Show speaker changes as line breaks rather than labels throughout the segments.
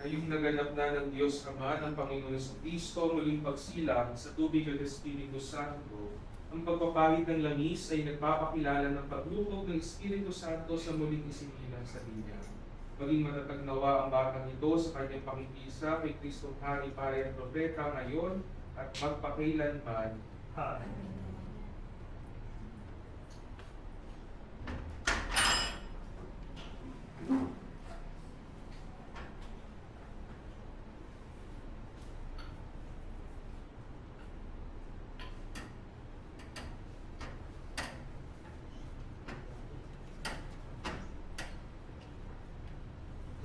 Ngayong naganap na ng Diyos Ama ng Panginoon Kristo muling pagsilang sa tubig at Espiritu Santo, ang pagpapahid ng langis ay nagpapakilala ng paglubog ng Espiritu Santo sa muling isinilang sa Linya. Maging matatag nawa ang batang ito sa kanyang pangingisa kay Kristong Hari, Pare at Propeta ngayon at magpakailanman. Amen.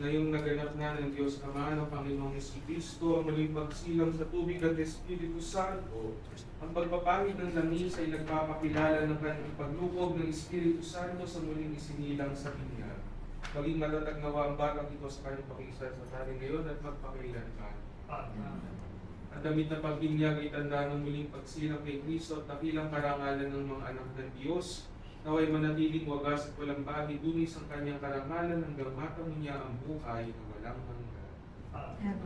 Ngayong naganap na ng Diyos Ama ng Panginoong Kristo ang muling pagsilang sa tubig at Espiritu Santo, ang pagpapahid ng langis ay nagpapakilala ng kanyang paglubog ng Espiritu Santo sa muling isinilang sa Linya. Maging matatag nawa ang batang ito sa kanyang pakisa sa natin ngayon at magpakailanman. Ang damit na pagbinyag ay tanda ng muling pagsilang kay Kristo at dakilang karangalan ng mga anak ng Diyos, naway manatiling wagas at walang bahid dunis ang kanyang karangalan hanggang matamo niya ang buhay na walang hanggan. Amen.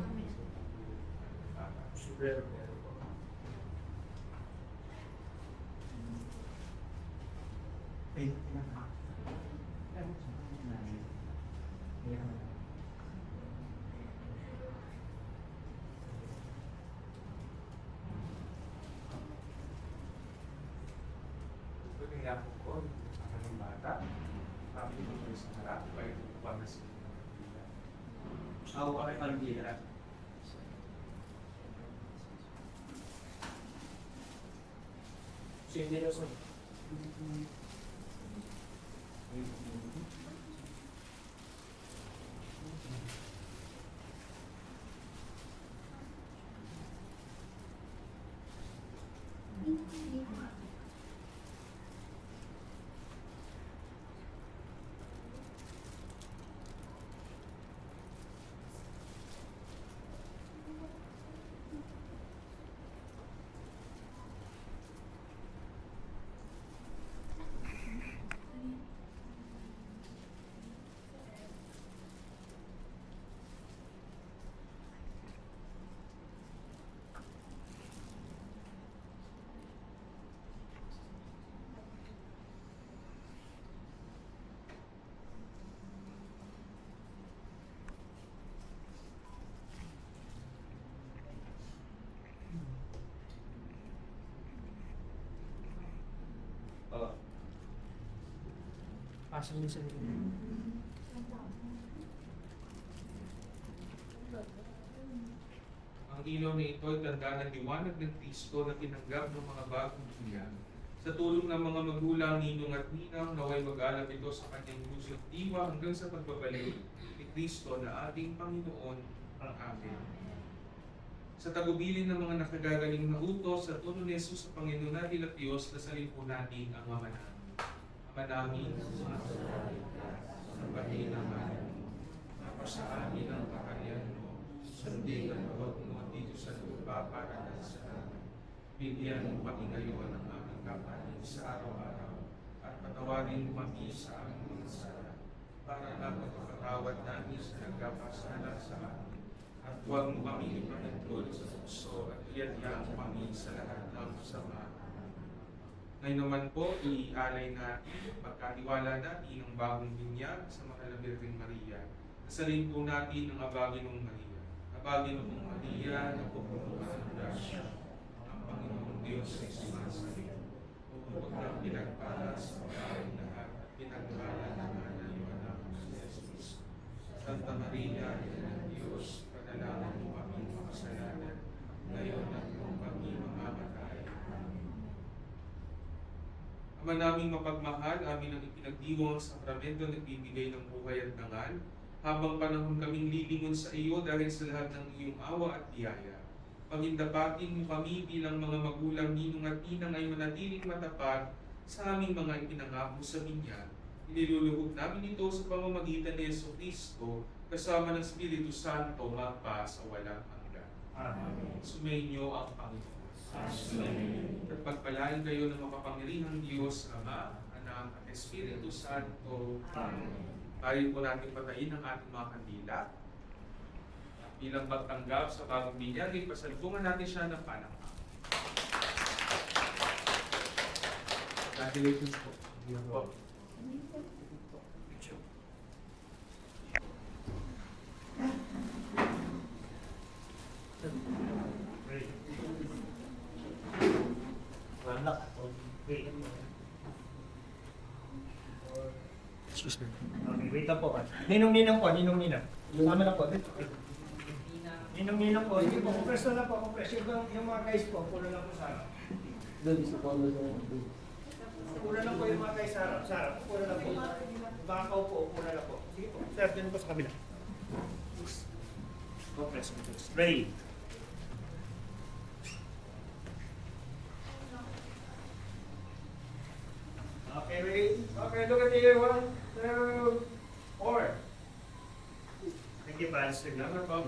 Kaya po ko, ako ng bata, kami ko kayo sa harap, kaya ito pa na sila ng pagkila.
Ako kami pagkila.
Sige, Nelson.
Pasok niyo sa inyo.
Ang ilaw na ito ay tanda ng liwanag ng Kristo na tinanggap ng mga bagong buyan. Sa tulong ng mga magulang, ninong at ninang, naway mag-alab ito sa kanyang lusot diwa hanggang sa pagbabalik ni Kristo na ating Panginoon. Amen. Sa tagubilin ng mga nakagagaling na utos sa tulong ni Jesus sa Panginoon natin at Diyos, dasalin po natin ang Ama namin. Ama namin, sambahin naman mo, sa amin ang kaharian mo, sundin ang bawat mo dito sa lupa para sa amin. Bigyan mo kami ngayon ng aming kapanin sa araw-araw, at patawarin mo kami sa aming mga sala, para na pagpapatawad namin sa nagkapasala sa amin. At huwag mo kami ipahintulot sa tukso, at iyan mo kami sa lahat ng masama. Ngayon naman po, ialay natin, pagkatiwala natin ang bagong binyag sa mahal na Birheng Maria. Kasalin po natin ang Abaginong Maria. Abaginong Maria, napupuno ka ng grasya, ang Panginoong Diyos ay sumasalit. Huwag kang pinagpala sa pagkain lahat, at pinagpala naman ang iyong anak si Jesus. Santa Maria, Ina ng Diyos, panalangin mo aming makasalanan, ngayon at kung kami mamamatay. Ama naming mapagmahal, amin ang ipinagdiwang sa sakramento na nagbibigay ng buhay at dangal, habang panahon kaming lilingon sa iyo dahil sa lahat ng iyong awa at biyaya. Pagindapatin mo kami bilang mga magulang, ninong at inang ay manatiling matapat sa aming mga ipinangako sa binyag. Iniluluhog namin ito sa pamamagitan ni Jesucristo, kasama ng Espiritu Santo, magpa sa walang hanggan. Amen. Sumainyo ang Panginoon. Amen. At pagpalain kayo ng makapangyarihang Diyos, Ama, Anak, at Espiritu Santo. Amen. Tayo po natin patayin ang ating mga kandila. Bilang pagtanggap sa bagong binyag, ipasalubungan natin siya ng panang.
Congratulations po.
Po.
Wala. Excuse me.
Okay, wait lang po. Ninong-ninong po, ninong-ninong. Sama na po. Ninong-ninong po. Sige po, compress na lang po. Compress. Yung mga guys po, pula lang po sa harap. Pula lang po yung mga guys sa harap. Sa harap, pula lang po. Bakaw po, pula lang po. Sige po, sir, dyan po sa kabila. Compress, compress. Ready. Okay, wait. Okay, look at the here. 1, 2, 4. Thank you, Pastor.
Salamat po.